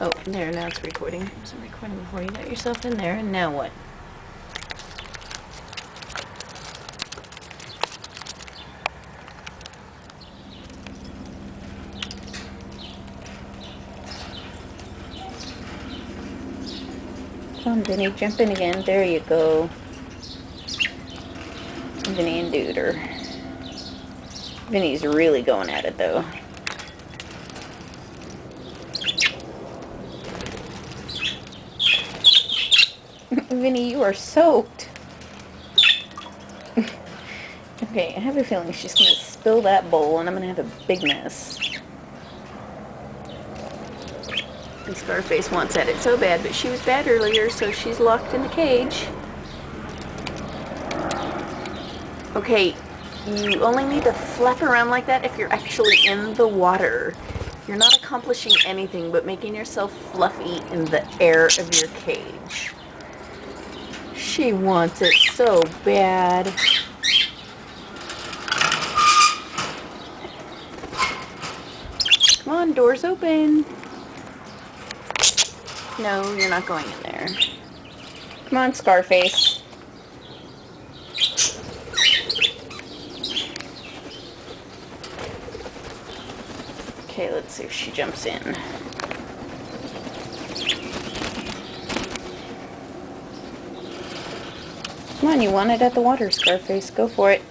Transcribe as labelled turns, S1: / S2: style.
S1: Oh, there, now it's recording. It's recording before you got yourself in there, and now what? Come on, Vinny, jump in again. There you go. Vinny and Duder. Vinny's really going at it, though. Vinny, you are soaked. Okay, I have a feeling she's going to spill that bowl, and I'm going to have a big mess. And Scarface wants at it so bad, but she was bad earlier, so she's locked in the cage. Okay, you only need to flap around like that if you're actually in the water. You're not accomplishing anything but making yourself fluffy in the air of your cage. She wants it so bad. Come on, door's open. No, you're not going in there. Come on, Scarface. Okay, let's see if she jumps in. Come on, you want it at the water, Scarface. Go for it.